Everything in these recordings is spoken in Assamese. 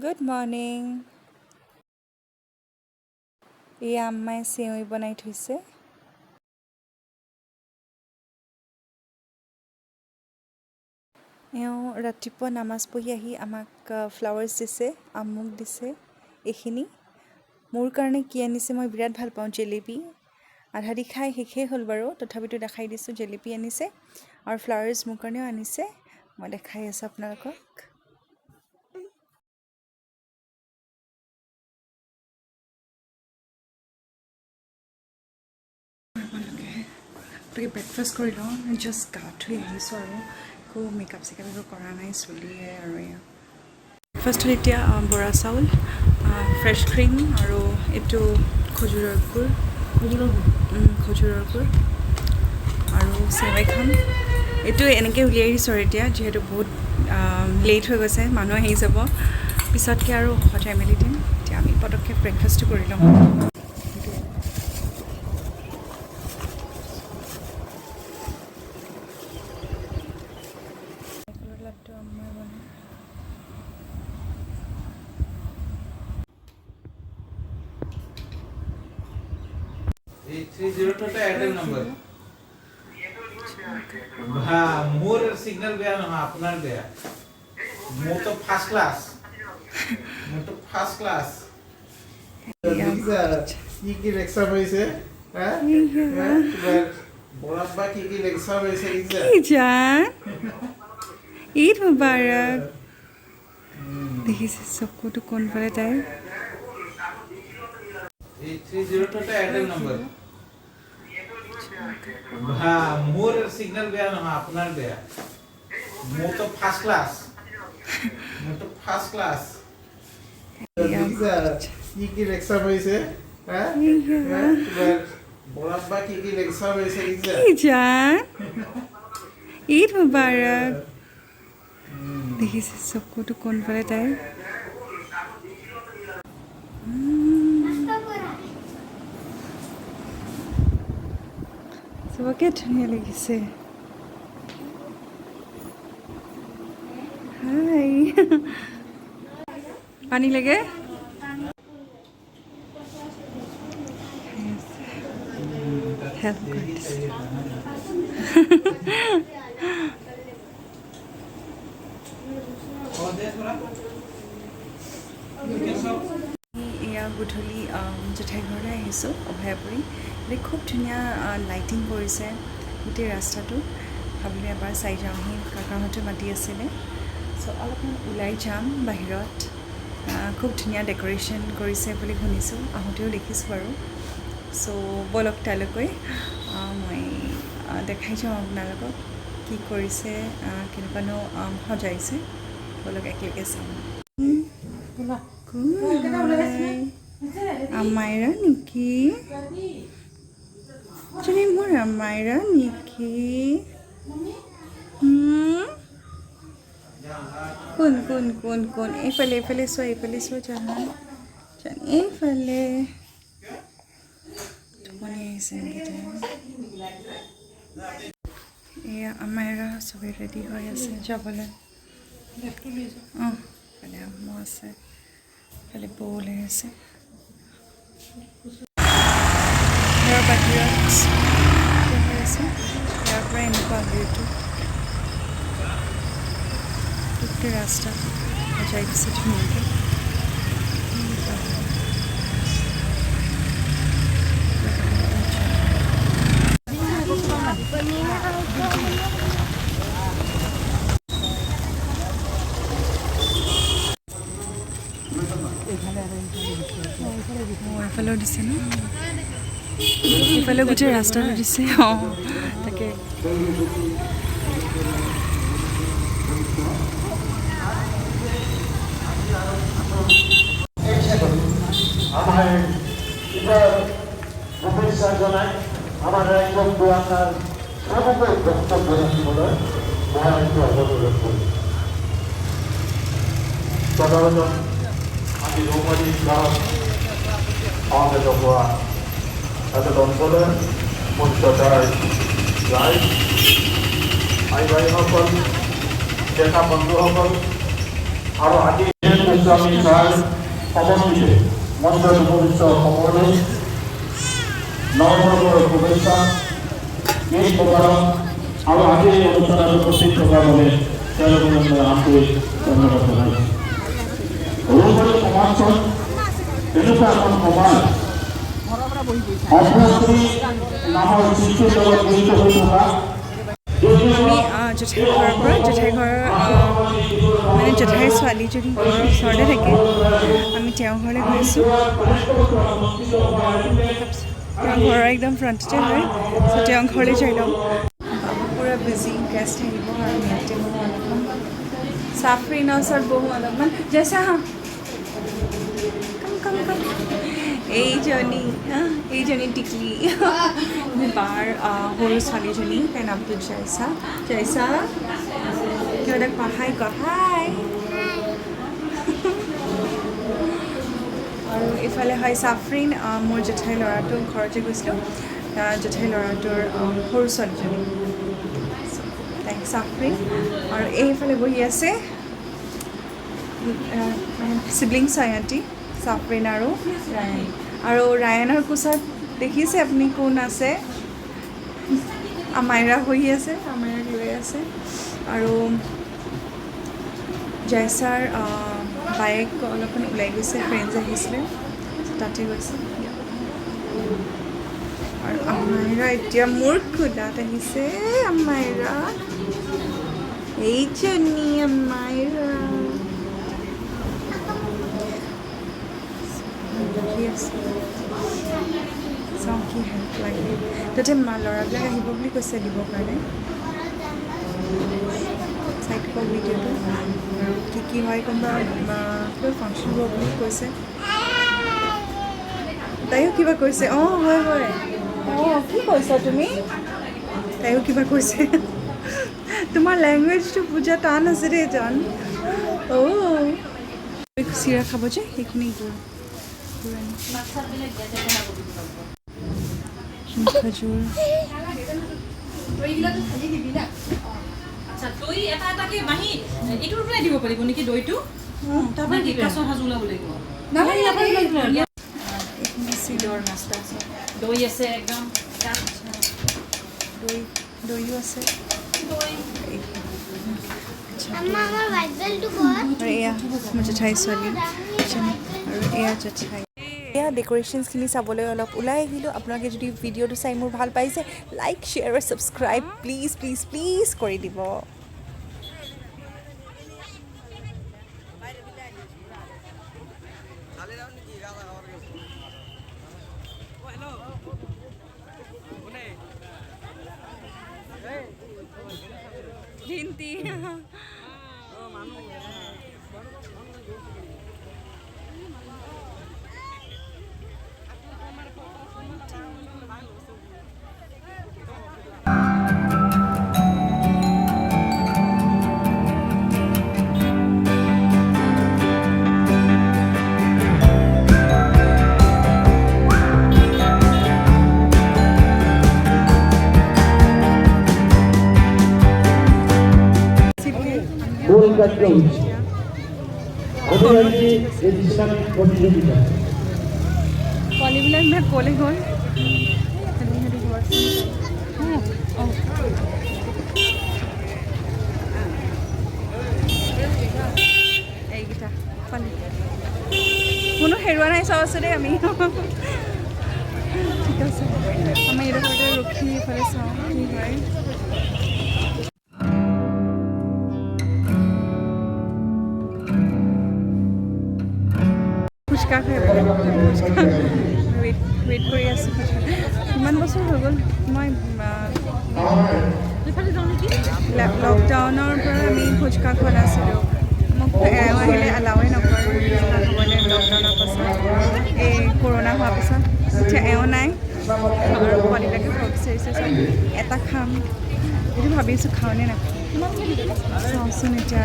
Good morning. এয়া আম্মাই চেৱৈ বনাই থৈছে। এওঁ ৰাতিপুৱা নামাজ পঢ়ি আহি আমাক ফ্লাৱাৰ্ছ দিছে, আমুক দিছে। এইখিনি মোৰ কাৰণে কি আনিছে, মই বিৰাট ভাল পাওঁ জেলেপি। আধা দি খাই শেষেই হ'ল বাৰু, তথাপিতো দেখাই দিছোঁ। জেলেপি আনিছে আৰু ফ্লাৱাৰ্ছ মোৰ কাৰণেও আনিছে। মই দেখাই আছোঁ আপোনালোকক। গতিকে ব্ৰেকফাষ্ট কৰি লওঁ। জাষ্ট গা ধুই আহিছোঁ আৰু একো মেকআপ চেকআপ একো কৰা নাই, চুলিয়ে আৰু এয়া ব্ৰেকফাষ্টত এতিয়া বৰা চাউল, ফ্ৰেছ ক্ৰীম আৰু এইটো খজুৰৰ গুড় আৰু চেৱাই খাম। এইটো এনেকৈ উলিয়াই দিছোঁ আৰু এতিয়া, যিহেতু বহুত লেট হৈ গৈছে, মানুহ আহি যাব। পিছতকৈ আৰু সজাই মেলি দিম। এতিয়া আমি পটককৈ ব্ৰেকফাষ্টটো কৰি লওঁ। মোর সিগন্যাল বেয়া নহয়, আপনার বেয়া। মোর তো ফার্স্ট ক্লাস। কি লেকচার হয়েছে? হ্যাঁ? বরাত বা কি লেকচার হয়েছে? জান, ঈদ মুবাৰক। দেখিছে চকুটো কোনফালে তাইৰ। 302 এয়ারটেল নম্বর। মোর সিগন্যাল বেয়া নহয়, আপনার বেয়া। মোর তো ফার্স্ট ক্লাস। কি লেকচার হয়েছে? হ্যাঁ? বরাত বা কি লেকচার হয়েছে? জান, ঈদ মুবাৰক। দেখিছে চকুটো কোনফালে তাইৰ। চবকে ধুনীয়া লাগিছে। হাই, পানী লাগে? হেল্প কৰি দিছে। এয়া গধূলি জেঠাই ঘৰলৈ আহিছোঁ, অভয়াপুৰী। এতিয়া খুব ধুনীয়া লাইটিং কৰিছে গোটেই ৰাস্তাটো। ভাবিলোঁ এবাৰ চাই যাওঁহি, কাকাহঁতে মাতি আছিলে। চ' অলপমান ওলাই যাম বাহিৰত। খুব ধুনীয়া ডেক'ৰেশ্যন কৰিছে বুলি শুনিছোঁ, আহোঁতেও দেখিছোঁ বাৰু। চ' ব'লক তালৈকৈ মই দেখাই যাওঁ আপোনালোকক কি কৰিছে, কেনেকুৱানো সজাইছে। ব'লক একেলগে চাম। আমাইৰা নেকি? তুমি মোৰ আমাইৰা নেকি? কোন এইফালে চোৱা জানা এইফালে টোপনি আহিছে নেকি তাই? এয়া আমাইৰা চবেই ৰেডি হৈ আছে যাবলৈ। ফালে আম্মু আছে, ফালে বৌ ওলাই আছে। ঘৰৰ বাহিৰত হৈ আছে, ইয়াৰ পৰা এনেকুৱা ভিউটো গোটেই ৰাস্তা সজাই দিছে ধুনীয়াকৈ। এইফালেও দিছে ন, এইফালেও গোটেই ৰাস্তাটো দিছে। তাকে শুভেচ্ছা জনাই আমাৰ ৰাইজক দুআষাৰ চবকে বক্তব্য ৰাখিবলৈ মই অনুৰোধ কৰিছোঁ। সাধাৰণতে আমি ৰৌমাৰী গাঁৱত সমাবেত হোৱা এটা অঞ্চলৰ মৰ্যাদাৰ ৰাইজ, ভাই ভাইসকল, ডেকা বন্ধুসকল, আৰু আজি গোস্বামী ছাৰ সমন্বিতে মঞ্চত উপবিষ্ট সকলোলৈ নৱবৰ্ষৰ শুভেচ্ছা গীত প্ৰকাৰণ আৰু আজি এই অনুষ্ঠানত উপস্থিত থকাৰ বাবে তেওঁলোকক মই আন্তৰিক ধন্যবাদ জনাইছোঁ। সৰুসৰু সমাজখন এনেকুৱা এখন সমাজ অৰ্থনীতি নামৰ সৃষ্টিৰ লগত জড়িত হৈ থকা আমি জেঠাই ঘৰৰ পৰা জেঠাই ঘৰৰ মানে জেঠাইৰ ছোৱালীজনী ঘৰৰ ওচৰতে থাকে আমি তেওঁৰ ঘৰলৈ গৈছোঁ তেওঁ ঘৰৰ একদম ফ্ৰণ্টতে হয় চ' তেওঁ ঘৰলৈ যাই লওঁ পূৰা বিজি গেষ্ট আহিব আৰু ইয়াতে মই অলপমান চাফৰিনৰ ওচৰত বহোঁ অলপমান জেচা হা কম এইজনী টিকলি বাৰ সৰু ছোৱালীজনী তাইৰ নামটো জয়ছা কিয় তাক হাই আৰু ইফালে হয় চাফৰিন মোৰ জেঠাই ল'ৰাটো ঘৰতে গৈছিলোঁ জেঠাই ল'ৰাটোৰ সৰু ছোৱালীজনী তাইক চাফৰিন আৰু এইফালে বহি আছে চিবলিংছ হয় ইহঁতি চাফৰিন আৰু ৰায়ান আৰু ৰায়ানৰ কোচত দেখিছে আপুনি কোন আছে আমাইৰা হৈ আছে আমাইৰাক লৈ আছে আৰু জয়ছাৰ বাইক অলপমান ওলাই গৈছে ফ্ৰেণ্ডছ আহিছিলে তাতে গৈছে আৰু আমাইৰা এতিয়া মোৰ খোলাত আহিছে আমাইৰা এইজনী আমাইৰা চাওঁ কি হেল্প লাগে তাতে ল'ৰাবিলাক আহিব বুলি কৈছে দিবৰ কাৰণে চাই দিব ভিডিঅ'টো আৰু কি হয় কোনোবা কিবা ফাংচন হ'ব বুলি কৈছে তাইও কিবা কৈছে হয় কি কৈছা তুমি তাইও কিবা কৈছে তোমাৰ লেংগুৱেজটো বুজা টান আছে দেই জান চিৰা খাব যে সেইখিনি খজুৰ দৈ এটা এটাকে মাহী এইটোৰ পৰাই দিব পাৰিব নেকি দৈটো তাৰপৰা কি কাছৰ সাজ ওলাব লাগিব চিলৰ নাস্তা আছে দৈ আছে একদম দৈও আছে আৰু এয়া মোৰ জেঠাই ছোৱালী আৰু এয়া জেঠাই এয়া ডেক'ৰেশ্যনছখিনি চাবলৈ অলপ ওলাই আহিলোঁ আপোনালোকে যদি ভিডিঅ'টো চাই মোৰ ভাল পাইছে লাইক শ্বেয়াৰ আৰু ছাবস্ক্ৰাইব প্লিজ কৰি দিব হিন্দি মূল কাৰ্য হচ্ছে অভিযানটি এই ইসলামিক প্ৰতিযোগিতা পোৱালিবিলাক মই ক'লে গ'ল এইকেইটা পোৱালি কোনো হেৰুৱা নাই চাওঁ আছে দেই আমি ঠিক আছে আমি এইডোখৰতে ৰখি ইফালে চাওঁ কি হয় ফুচকা খাই ৱেইট কৰি আছোঁ কিমান বছৰ হৈ গ'ল মই লকডাউনৰ পৰা আমি ফুচকা খোৱা নাছিলোঁ মোক এওঁ আহিলে এলাওৱে নকৰে ফুচকা খাবলৈ লকডাউনৰ পাছত এই কৰোণা হোৱাৰ পাছত এতিয়া এওঁ নাই আৰু পোৱালিবিলাকে খাব বিচাৰিছে চব এটা খাম এইটো ভাবি আছোঁ খাওঁনে নাখাওঁ চাওঁচোন এতিয়া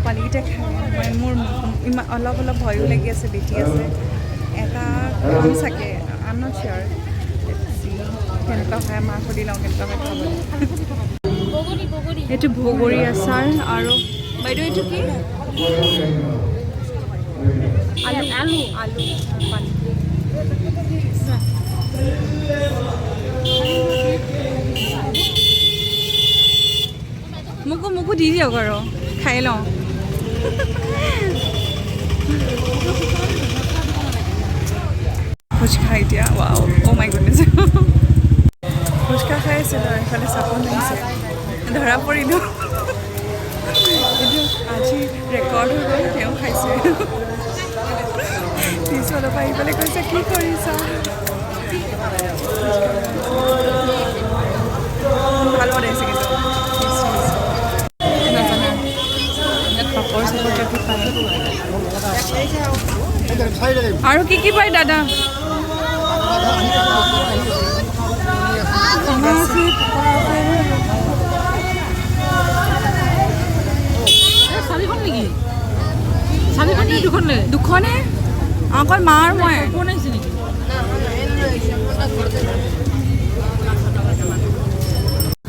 পোৱালিকেইটা খাই মোৰ ইমান অলপ ভয়ো লাগি আছে বেটি আছে এটা খাম চাগে আই এম নট চিয়'ৰ কেনেকুৱা হয় মাক সুধি লওঁ কেনেকুৱা হয় খাবলৈ এইটো বগৰী আচাৰ আৰু বাইদেউ এইটো কি আলু আলু আলু পানী মোকো দি দিয়ক আৰু খাই লওঁ ফুচকা এতিয়া ৱাও অ' মাই গুডনেছ ফুচকা খাই আছিলোঁ আৰু এইফালে চাপোন লাগিছে ধৰা পৰিলোঁ এইটো আজি ৰেকৰ্ড হৈ গ'ল তেওঁ খাইছে পিছফালৰ পৰা আহি পেলাই কৈছে কি কৰিছা ভাল বনাইছে কিন্তু নাজানা ইয়াত পাপৰ চাপৰ টাইপত পায় আৰু কি পায় দাদা চাৰিখন নেকি চাৰিখন নেকি দুখনে অকল মা আৰু মই বনাইছে নেকি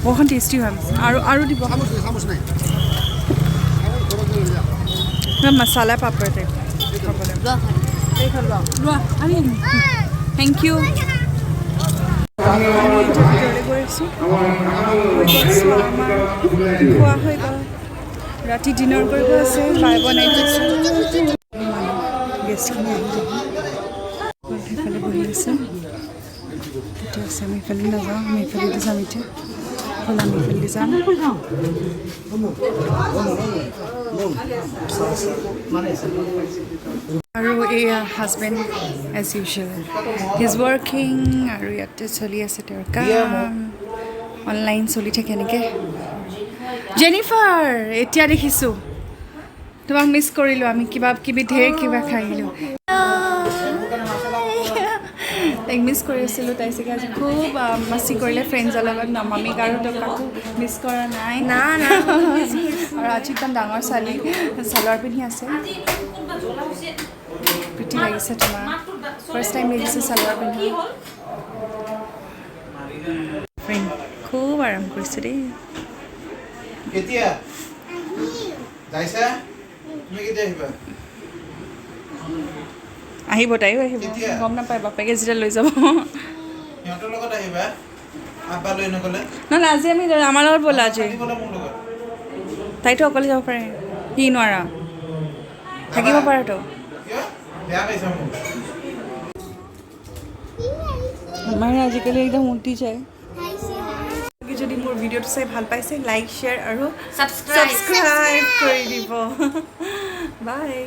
বহুখন টেষ্টি হয় আৰু দিব মছলা পাপৰ টাইপ থেংক ইউ গৈ আছোঁ খোৱা হৈ গ'ল ৰাতি ডিনাৰ কৰিব আছে বাই বনাই থৈছে গেষ্টখিনি আহি সেইফালে বহি আছে তেতিয়া আছে আমি এইফালে নাযাওঁ আমি এইফালে যাম এতিয়া হ'ল আমি এইফালে যাম আৰু এয়া husband as usual his working আৰু ইয়াতে চলি আছে তেওঁৰ কাম অনলাইন চলি থাকে এনেকৈ জেনিফাৰ এতিয়া দেখিছোঁ তোমাক মিছ কৰিলোঁ আমি কিবি ঢেৰ কিবা খাই আহিলোঁ তাইক মিছ কৰি আছিলোঁ তাই চাগে আজি খুব মাছি কৰিলে ফ্ৰেণ্ডছৰ লগত মামীক আৰু কাকো মিছ কৰা নাই আৰু আজি একদম ডাঙৰ ছোৱালী চালৱাৰ পিন্ধি আছে প্ৰিটি লাগিছে তোমাৰ ফাৰ্ষ্ট টাইম দেখিছোঁ চালৱাৰ পিন্ধি ফ্ৰেণ্ড খুব আৰাম কৰিছে দেই কেতিয়া যাইছা তুমি কেতিয়া আহিবা আহিব তাইও আহিব গম নাপায় বাপেকে যেতিয়া লৈ যাব সিহঁতৰ লগত আহিবা আব্বা লৈ নগ'লে নহ'লে আজি আমি আমাৰ লগত ব'লা আজি মোৰ লগত তাইতো অকলে যাব পাৰে সি নোৱাৰা থাকিব পাৰেতো কিয় বেয়া পাইছা মোক আমাৰ আজিকালি একদম উল্টি যায় যদি মোৰ ভিডিঅ'টো চাই ভাল পাইছে লাইক শ্বেয়াৰ আৰু ছাবস্ক্ৰাইব কৰি দিব বাই